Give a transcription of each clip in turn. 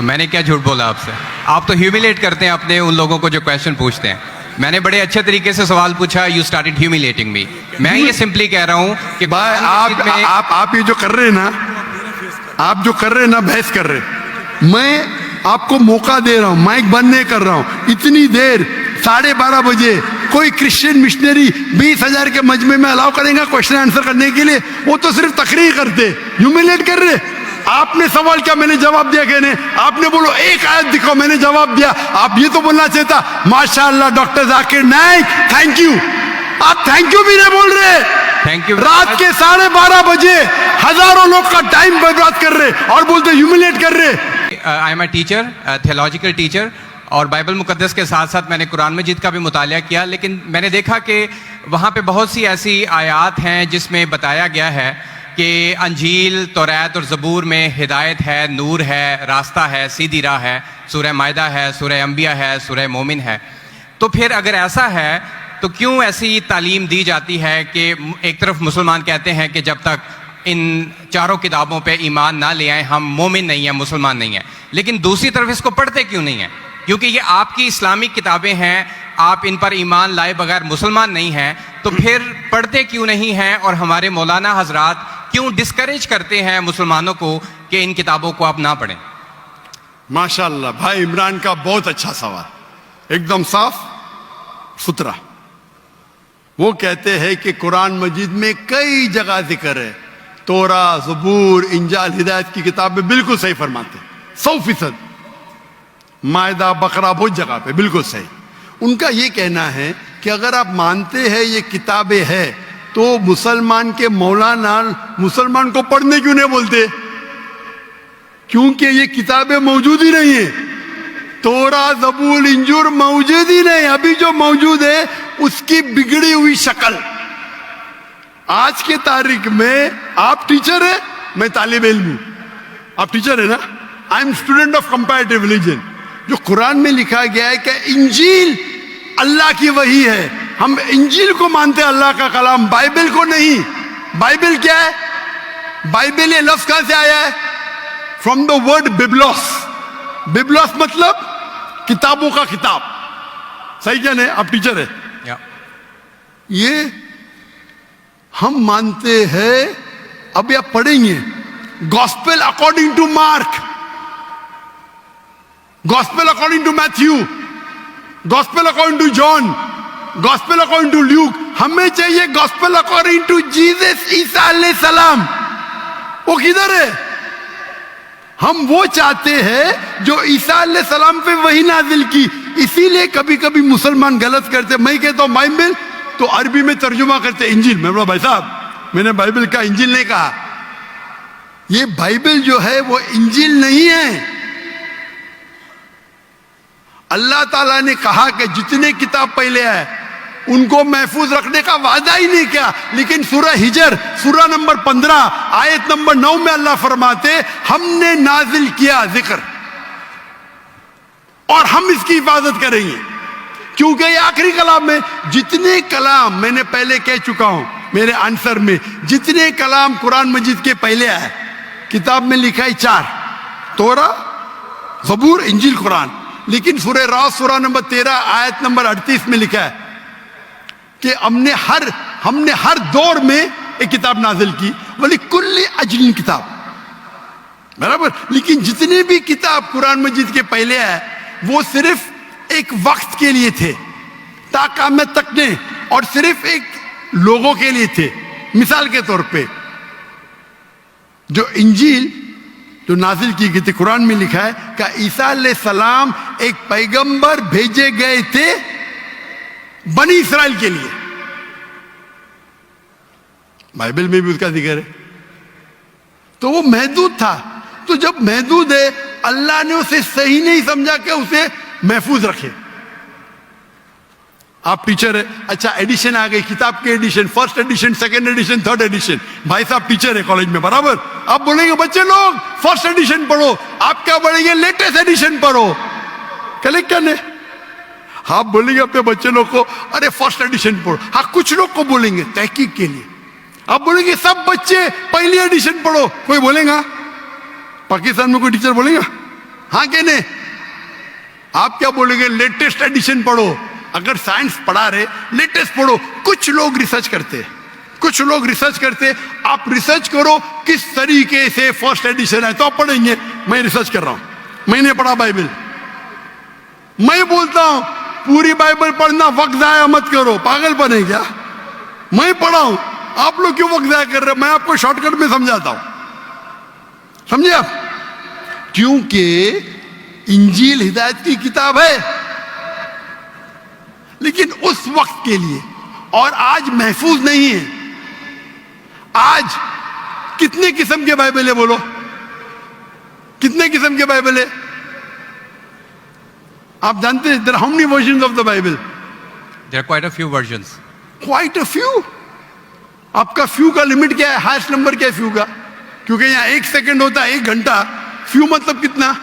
तो मैंने क्या झूठ बोला आपसे? आप तो ह्यूमिलेट करते हैं अपने उन लोगों को जो क्वेश्चन पूछते हैं। मैंने बड़े अच्छे तरीके से सवाल पूछा, यू स्टार्टेड ह्यूमिलेटिंग मी। मैं ये सिंपली कह रहा हूं कि भाई आप ये जो कर रहे हैं ना, आप जो कर रहे हैं ना, बहस कर रहे हैं। मैं आपको मौका दे रहा हूं, माइक बंद नहीं कर रहा हूं। इतनी देर 12:30 बजे कोई क्रिश्चियन मिशनरी 20,000 के मजमे में अलाउ करेगा क्वेश्चन आंसर करने के लिए? वो तो सिर्फ तकरीर करते, ह्यूमिलेट कर रहे। आपने सवाल किया, मैंने जवाब दिया। कहने आपने बोलो एक आयत दिखाओ, मैंने जवाब दिया। आप ये तो बोलना चाहिए था माशाअल्लाह doctor Zakir Naik, thank you. आप थैंक यू भी नहीं बोल रहे। Thank you. रात के 12:30 बजे हजारों लोग का टाइम बर्बाद कर रहे और बोलते ह्यूमिलेट कर रहे। I am a teacher, theological teacher, और बाइबल मुकद्दस के साथ साथ मैंने कुरान मजीद का भी मुतालिया किया। लेकिन मैंने देखा कि वहाँ पे बहुत सी ऐसी आयात हैं जिसमें बताया गया है कि अंजील, तौरात और ज़बूर में हिदायत है, नूर है, रास्ता है, सीधी राह है। सूरह मायदा है, सूरह अंबिया है, सूरह मोमिन है। तो फिर अगर ऐसा है तो क्यों ऐसी तालीम दी जाती है कि एक तरफ मुसलमान कहते हैं कि जब तक इन चारों किताबों पे ईमान ना ले आए हम मोमिन नहीं हैं, मुसलमान नहीं हैं, लेकिन दूसरी तरफ इसको पढ़ते क्यों नहीं हैं? क्योंकि ये आपकी इस्लामिक किताबें हैं, आप इन पर ईमान लाए बगैर मुसलमान नहीं हैं, तो फिर पढ़ते क्यों नहीं हैं? और हमारे मौलाना हजरात क्यों डिस्करेज करते हैं मुसलमानों को कि इन किताबों को आप ना पढ़ें? माशाअल्लाह भाई इमरान का बहुत अच्छा सवाल, एकदम साफ सुथरा। वो कहते हैं कि कुरान मजीद में कई जगह जिक्र है, तोरा, ज़बूर, इंजाल, हिदायत की किताबें बिल्कुल सही फरमाते, 100%। मायदा, बकरा, बहुत जगह पे बिल्कुल सही। उनका ये कहना है कि अगर आप मानते हैं ये किताबें हैं तो मुसलमान के मौलाना मुसलमान को पढ़ने क्यों नहीं बोलते? क्योंकि ये किताबें मौजूद ही नहीं है। तोरा, ज़बूर, इंजूर मौजूद ही नहीं। अभी जो मौजूद है उसकी बिगड़ी हुई शक्ल। आज के तारीख में आप टीचर है, मैं तालिब इल्म हूं। आप टीचर है ना? I am student of comparative religion. जो कुरान में लिखा गया है कि इंजील अल्लाह की वही है, हम इंजील को मानते हैं, अल्लाह का कलाम, बाइबल को नहीं। बाइबल क्या है? बाइबल ये लफ्ज कहां से आया है? From the word biblos. Biblos मतलब किताबों का किताब। सही क्या नहीं? आप टीचर है। ये हम मानते हैं। अब आप पढ़ेंगे gospel according to Mark, gospel according to Matthew, gospel according to John, gospel according to Luke. हमें चाहिए gospel according to Jesus Isa अलैहिस्सलाम। वो किधर है? हम वो चाहते हैं जो ईसा अलैहिस्सलाम पे वही नाजिल की। इसीलिए कभी कभी मुसलमान गलत करते। मैं कहता हूं बाइबल, तो अरबी में तर्जुमा करते इंजिल। मैं बोला भाई साहब मैंने बाइबल का इंजिल नहीं कहा। ये बाइबल जो है वो इंजिल नहीं है। अल्लाह ताला ने कहा कि जितने किताब पहले आए उनको महफूज रखने का वादा ही नहीं किया। लेकिन सूरह हिजर सूरह नंबर 15 आयत नंबर 9 में अल्लाह फरमाते हमने नाजिल किया जिक्र और हम इसकी हिफाजत करेंगे, क्योंकि ये आखिरी कलाम है। जितने कलाम मैंने पहले कह चुका हूं मेरे आंसर में, जितने कलाम कुरान मजीद के पहले आए किताब में लिखा है 4, तोरा, ज़बूर, इंजील, कुरान। लेकिन सूरह रास सूरह नंबर 13 आयत नंबर 38 में लिखा है कि हमने हर दौर में एक किताब नाजिल की, वली कुल्ली अजलिन किताब, बराबर। लेकिन जितने भी किताब कुरान मजीद के पहले आए वो सिर्फ एक वक्त के लिए थे, ताक़यामत तक ने, और सिर्फ एक लोगों के लिए थे। मिसाल के तौर पे जो इंजील जो नाजिल की गई थी, कुरान में लिखा है कि ईसा अलैहिस्सलाम एक पैगंबर भेजे गए थे बनी इस्राइल के लिए। बाइबल में भी उसका जिक्र है। तो वो महदूद था। तो जब महदूद है, अल्लाह ने उसे सही नहीं समझा कि उसे महफूज रखे। आप टीचर है, अच्छा एडिशन आ गई, किताब के edition, first edition, second edition, third edition. भाई साहब टीचर है कॉलेज में, बराबर। आप बोलेंगे बच्चे लोग फर्स्ट एडिशन पढ़ो, आप क्या बोलेंगे लेटेस्ट एडिशन पढ़ो। कलेक्ट करने आप बोलेंगे अपने बच्चे लोग को अरे फर्स्ट एडिशन पढ़ो। हाँ कुछ लोग को बोलेंगे तहकीक के लिए। आप बोलेंगे सब बच्चे पहली एडिशन पढ़ो, कोई बोलेगा? पाकिस्तान में कोई टीचर बोलेगा? हाँ कि नहीं? आप क्या बोलेंगे? लेटेस्ट एडिशन पढ़ो। अगर साइंस पढ़ा रहे, लेटेस्ट पढ़ो। कुछ लोग रिसर्च करते, कुछ लोग रिसर्च करते। आप रिसर्च करो किस तरीके से फर्स्ट एडिशन है, तो आप पढ़ेंगे। मैं रिसर्च कर रहा हूं, मैंने पढ़ा बाइबल। मैं बोलता हूं पूरी बाइबल पढ़ना, वक्त जाया मत करो। पागलपन है क्या? मैं पढ़ा हूं, आप लोग क्यों वक्त जाया कर रहे हैं? मैं आपको शॉर्टकट में समझाता हूं, समझे आप? क्योंकि इंजील हिदायत की किताब है, लेकिन उस वक्त के लिए, और आज महफूज नहीं है। आज कितने किस्म के बाइबल है? बोलो, कितने किस्म के बाइबल है? आप जानते हैं there are how many versions of the Bible? There are quite a few versions. Quite a few. आपका फ्यू का लिमिट क्या है? हाईएस्ट नंबर क्या है फ्यू का? क्योंकि यहां 1 सेकंड होता है 1 घंटा। फ्यू मतलब कितना?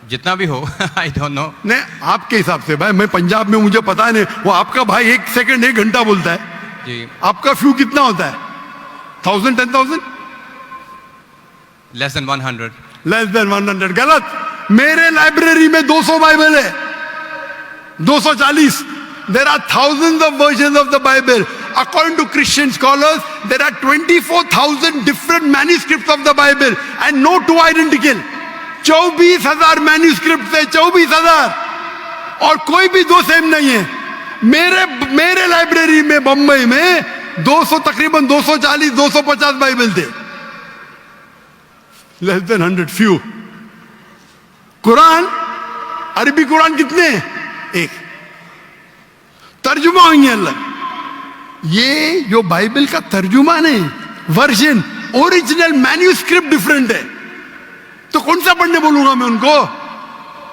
जितना भी हो आई डोंट नो। नहीं, आपके हिसाब से भाई, मैं पंजाब में, मुझे पता नहीं। वो आपका भाई 1 सेकंड 1 घंटा बोलता है जी। आपका फ्यू कितना होता है? 1000, 10,000? Less than 100। Less than 100। गलत। मेरे लाइब्रेरी में 200 बाइबल है, 240। There are thousands of versions of the Bible. According to Christian scholars, there are 24,000 different manuscripts of the Bible and no two identical. 24,000 manuscript है, 24,000, और कोई भी दो सेम नहीं है। मेरे लाइब्रेरी में बंबई में 200, तकरीबन 240, 250 बाइबल थे। Less than 100, few. कुरान, अरबी कुरान कितने हैं? 1। तर्जुमा होंगे अलग। ये जो बाइबल का तर्जुमा नहीं, वर्जन, ओरिजिनल मैन्यूस्क्रिप्ट डिफरेंट है। तो कौन सा पढ़ने बोलूंगा मैं उनको?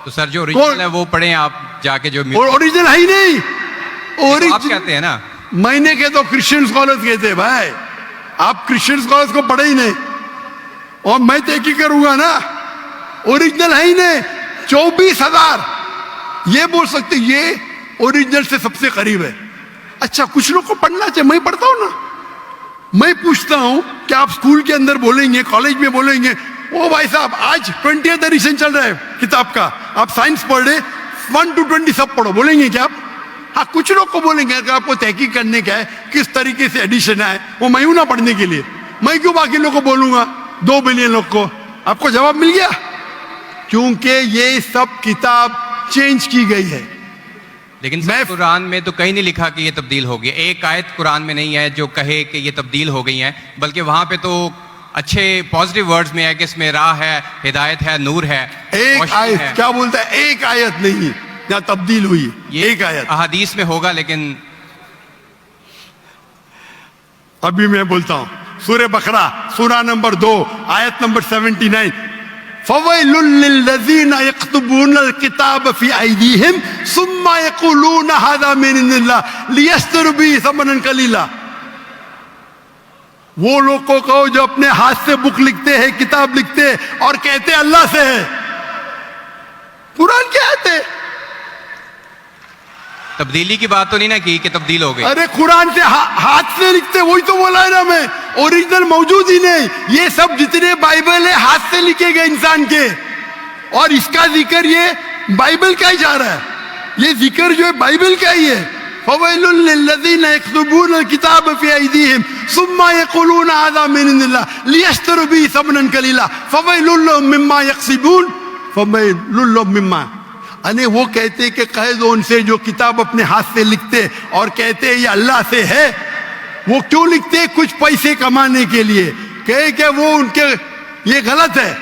तो सर जो ओरिजिनल है वो पढ़ें आप जाके। जो ओरिजिनल है ही नहीं। तो आप कहते हैं ना, मैंने कहे तो क्रिश्चियन स्कॉलर्स कहते हैं। भाई आप क्रिश्चियन स्कॉलर्स को पढ़े ही नहीं, और मैं तो एक ही करूंगा ना। ओरिजिनल है ही नहीं। 24,000 ये बोल सकते ये ओरिजिनल से सबसे करीब है। अच्छा, कुछ लोग को पढ़ना चाहिए, मैं पढ़ता हूं ना। मैं पूछता हूं कि आप स्कूल के अंदर बोलेंगे, कॉलेज में बोलेंगे, ओ भाई साहब आज 20th एडिशन चल रहा है किताब का, आप साइंस पढ़ रहे, 1 to 20 सब पढ़ो, बोलेंगे क्या आप? हाँ, कुछ लोग को बोलेंगे। अगर आपको तहकीक करने का है किस तरीके से एडिशन है, वो मैं हूं ना पढ़ने के लिए। मैं क्यों बाकी लोग को बोलूंगा, 2 बिलियन लोग को? आपको जवाब मिल गया। क्योंकि ये सब किताब चेंज की गई है। लेकिन सर कुरान में तो कहीं नहीं लिखा कि ये तब्दील हो गई। एक आयत कुरान में नहीं है जो कहे कि ये तब्दील हो गई है, बल्कि वहां पे तो अच्छे पॉजिटिव वर्ड्स में है कि इसमें राह है, हिदायत है, नूर है। एक आयत क्या बोलता है? एक आयत नहीं यहाँ तब्दील हुई, एक आयत। अहादीस में होगा, लेकिन अभी मैं बोलता हूं सूरह बकरा, सूरा नंबर 2, आयत नंबर 79। फवैलुल लिल्लज़ीना यक्तुबूनल किताब फी अयदीहिम सुम्मा यक़ूलूना हाज़ा मिन इंदिल्लाह लियश्तरू बिही समनन कलीला। वो लोग को कहो जो अपने हाथ से बुक लिखते हैं, किताब लिखते हैं, और कहते हैं अल्लाह से है। कुरान क्या है? तब्दीली की बात तो नहीं ना की कि तब्दील हो गई। अरे कुरान से हाथ से लिखते, वही तो बोला है ना मैं। ओरिजिनल मौजूद ही नहीं। ये सब जितने बाइबल है हाथ से लिखे गए इंसान के, और इसका जिक्र ये बाइबल का ही जा रहा है। ये जिक्र जो है बाइबल का ही है। फवैलुल लिल्लज़ीना यक्तुबूनल किताब फी अयदीहिम सुम्मा यक़ूलूना हाज़ा मिन इंदिल्लाह लियश्तरू बिही समनन कलीला फवैलुल लहुम मिम्मा यक्सिबून फवैलुल लहुम मिम्मा। अने वो कहते कि कह दो उनसे जो किताब अपने हाथ से लिखते और कहते ये अल्लाह से है। वो क्यों लिखते? कुछ पैसे कमाने के लिए। कहे कि वो उनके ये गलत है।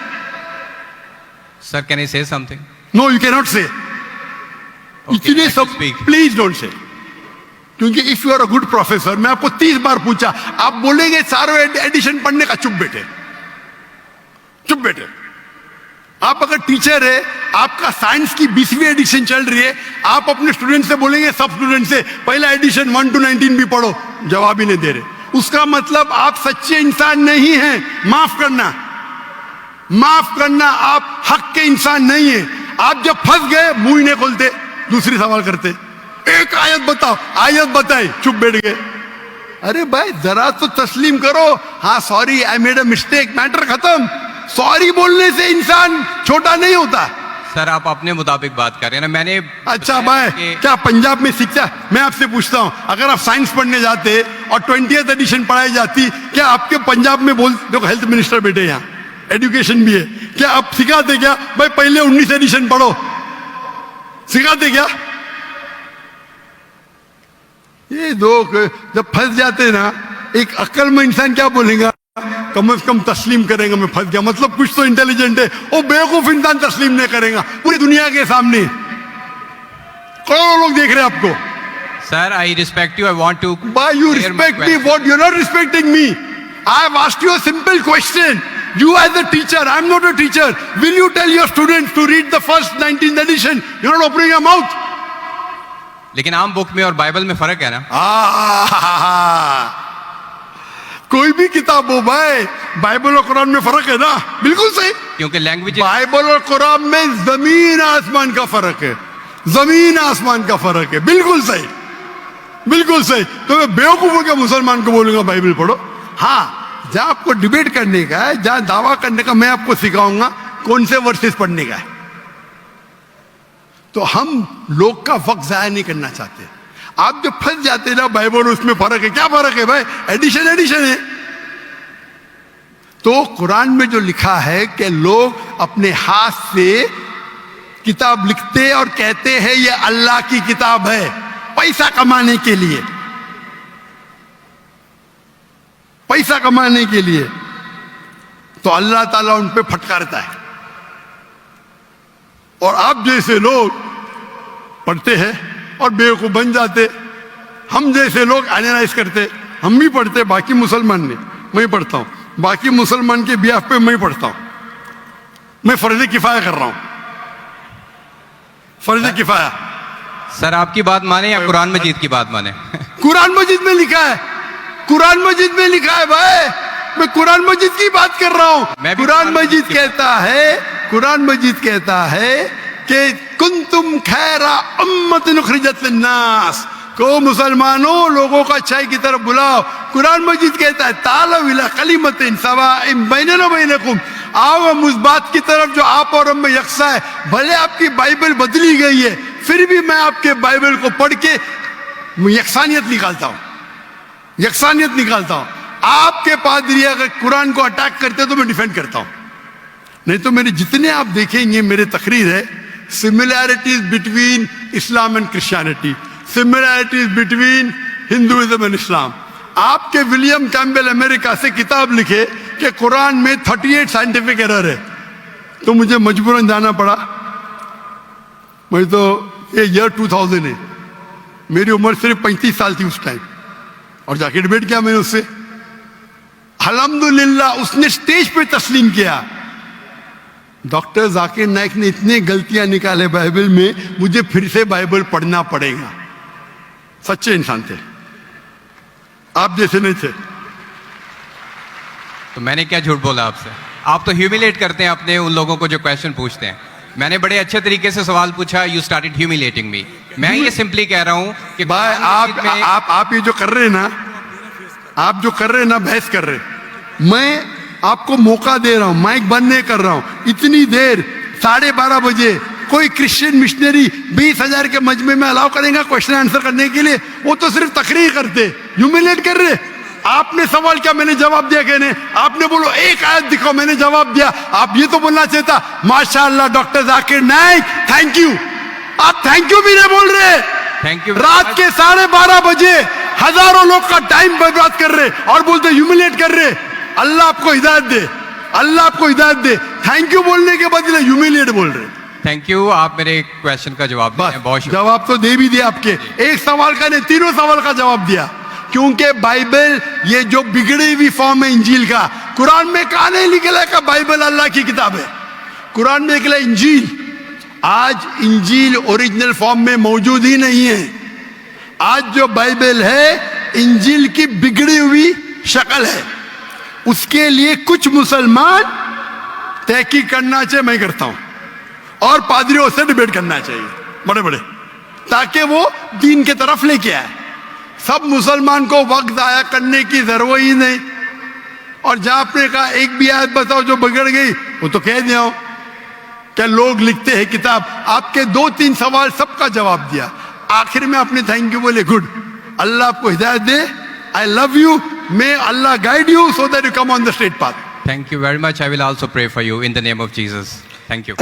Sir can I say something? No, you can not say. इतने सब प्लीज डोंट से। क्योंकि if you are a good professor, मैं आपको 30 बार पूछा, आप बोलेंगे सारों एडिशन पढ़ने का, चुप बेटे, चुप बेटे। आप अगर टीचर है, आपका साइंस की 20वीं एडिशन चल रही है, आप अपने स्टूडेंट से बोलेंगे, सब स्टूडेंट से पहला एडिशन 1 to 19 भी पढ़ो, जवाब ही नहीं दे रहे। उसका मतलब आप सच्चे इंसान नहीं हैं। माफ करना, माफ करना, आप हक के इंसान नहीं है। आप जब फंस गए मुंह ही नहीं खोलते, दूसरी सवाल करते। एक आयत बताओ, आयत बताई, चुप बैठ गए। अरे भाई जरा तो तस्लीम करो, हाँ sorry I made a mistake, matter खत्म। सॉरी बोलने से इंसान छोटा नहीं होता। सर आप अपने मुताबिक बात कर रहे हैं ना, मैंने अच्छा भाई, क्या पंजाब में शिक्षा, मैं आपसे पूछता हूं, अगर आप साइंस पढ़ने जाते और 20th एडिशन पढ़ाई जाती, क्या आपके पंजाब में बोल, देखो हेल्थ मिनिस्टर बैठे यहाँ, एजुकेशन भी है, क्या आप सिखाते क्या भाई पहले 19 एडिशन पढ़ो, सिखाते क्या? ये दो जब फंस जाते ना, एक अक्लमंद इंसान क्या बोलेगा, कम से कम तस्लीम करेगा मैं फंस गया, मतलब कुछ तो इंटेलिजेंट है। वो बेवकूफ इंसान तस्लीम नहीं करेगा पूरी दुनिया के सामने, करोड़ों लोग देख रहे हैं आपको। Sir I respect you, I want to Why you respect me? What you're not respecting me? I have asked you a simple question. You as a teacher, I'm not a teacher. Will you tell your students to read the first 19th edition? You're not opening your mouth. लेकिन आम book में और Bible में फर्क है ना। कोई भी किताब हो भाई, बाइबल और कुरान में फर्क है ना, बिल्कुल सही। क्योंकि लैंग्वेज, बाइबल और कुरान में जमीन आसमान का फर्क है, जमीन आसमान का फर्क है, बिल्कुल सही, बिल्कुल सही। तो मैं बेवकूफों के मुसलमान को बोलूंगा बाइबल पढ़ो। हाँ, जहां आपको डिबेट करने का है, जहां दावा करने का, मैं आपको सिखाऊंगा कौन से वर्सेस पढ़ने का है। तो हम लोग का वक्त जाया नहीं करना चाहते। आप जब फंस जाते ना बाइबल, उसमें फर्क है, क्या फर्क है भाई, एडिशन एडिशन है। तो कुरान में जो लिखा है कि लोग अपने हाथ से किताब लिखते और कहते हैं ये अल्लाह की किताब है, पैसा कमाने के लिए, पैसा कमाने के लिए, तो अल्लाह ताला उन पे फटकारता है। और आप जैसे लोग पढ़ते हैं और बेवकूफ बन जाते, हम जैसे लोग एनालाइज करते, हम भी पढ़ते, बाकी मुसलमान ने, मैं पढ़ता हूं, बाकी मुसलमान के बिहाफ पे मैं पढ़ता हूं, मैं फर्ज किफाया कर रहा हूं, फर्ज किफाया। सर आपकी बात माने या कुरान मजीद की बात माने? कुरान मजीद में लिखा है, कुरान मजीद में लिखा है भाई, मैं कुरान मजीद की बात कर रहा हूं। कुरान मजीद कहता है, कुरान मजीद कहता है कि कुंतुम खैरा उम्मतिन उखरिजत लिन्नास, को मुसलमानों लोगों का अच्छाई की तरफ बुलाओ। कुरान मजीद कहता है तालौ इला कलिमतिन सवाइन बैनना बैनकुम, आओ हम उस बात की तरफ जो आप और हम में यकसा है। भले आपकी बाइबल बदली गई है, फिर भी मैं आपके बाइबल को पढ़ के यकसानियत निकालता हूं, यकसानियत निकालता हूं। आपके पादरी अगर कुरान को अटैक करते तो मैं डिफेंड करता हूं, नहीं तो मेरे जितने आप देखेंगे मेरे तकरीर है, similarities between Islam and Christianity, similarities between Hinduism and Islam. आपके विलियम कैम्पबेल अमेरिका से किताब लिखे कि कुरान में 38 साइंटिफिक एरर है, तो मुझे मजबूरन जाना पड़ा। मैं तो ये ईयर 2000 है, मेरी उम्र सिर्फ 35 साल थी उस टाइम, और जाके डिबेट किया मैंने उससे। अल्हम्दुलिल्लाह उसने स्टेज पे तस्लीम किया। डॉक्टर जाकिर नाइक ने इतने गलतियां निकाले बाइबल में, मुझे फिर से बाइबल पढ़ना पड़ेगा। सच्चे इंसान थे, आप जैसे नहीं थे। तो मैंने क्या झूठ बोला आपसे? आप तो ह्यूमिलेट करते हैं अपने उन लोगों को जो क्वेश्चन पूछते हैं। मैंने बड़े अच्छे तरीके से सवाल पूछा, यू स्टार्टेड ह्यूमिलेटिंग मी। मैं ये सिंपली कह रहा हूं कि भाई आप ये जो कर रहे हैं ना, आप जो कर रहे हैं ना, बहस कर रहे हैं, मैं आपको मौका दे रहा हूं, माइक बंद नहीं कर रहा हूं। इतनी देर 12:30 बजे कोई क्रिश्चियन मिशनरी 20,000 के मजमे में अलाउ करेगा क्वेश्चन आंसर करने के लिए? वो तो सिर्फ तकरीर करते, ह्यूमिलेट कर रहे। आपने सवाल किया, मैंने जवाब दिया। कहने आपने बोलो एक आयत दिखाओ, मैंने जवाब दिया। आप ये तो बोलना चाहिए था माशाअल्लाह doctor Zakir Naik thank you. आप थैंक यू भी नहीं बोल रहे। Thank you. रात के 12:30 बजे हजारों लोग का टाइम बर्बाद कर रहे और बोलते ह्यूमिलेट कर रहे। अल्लाह आपको हिदायत दे, अल्लाह आपको हिदायत दे। थैंक यू बोलने के बदले ह्यूमिलेट बोल रहे। थैंक यू, आप मेरे क्वेश्चन का जवाब दिया, बहुत शुक्रिया। जवाब तो दे भी दिया आपके, एक सवाल का नहीं, तीनों सवाल का जवाब दिया। क्योंकि बाइबल ये जो बिगड़ी हुई फॉर्म है इंजील का, कुरान में कहा नहीं निकला का बाइबल अल्लाह की किताब है। कुरान में निकला इंजील। आज इंजील ओरिजिनल फॉर्म में मौजूद ही नहीं है। आज जो बाइबल है इंजील की बिगड़ी हुई शक्ल है। उसके लिए कुछ मुसलमान तहकीक करना चाहिए, मैं करता हूं, और पादरियों से डिबेट करना चाहिए बड़े बड़े, ताकि वो दीन के तरफ लेके आए। सब मुसलमान को वक्त जाया करने की जरूरत ही नहीं। और जहां आपने कहा एक भी आयत बताओ जो बिगड़ गई, वो तो कह दिया हो। क्या लोग लिखते हैं किताब, आपके 2-3 सवाल सबका जवाब दिया, आखिर में आपने थैंक यू बोले, गुड, अल्लाह आपको हिदायत दे, I love you, may Allah guide you so that you come on the straight path. Thank you very much. I will also pray for you in the name of Jesus. Thank you.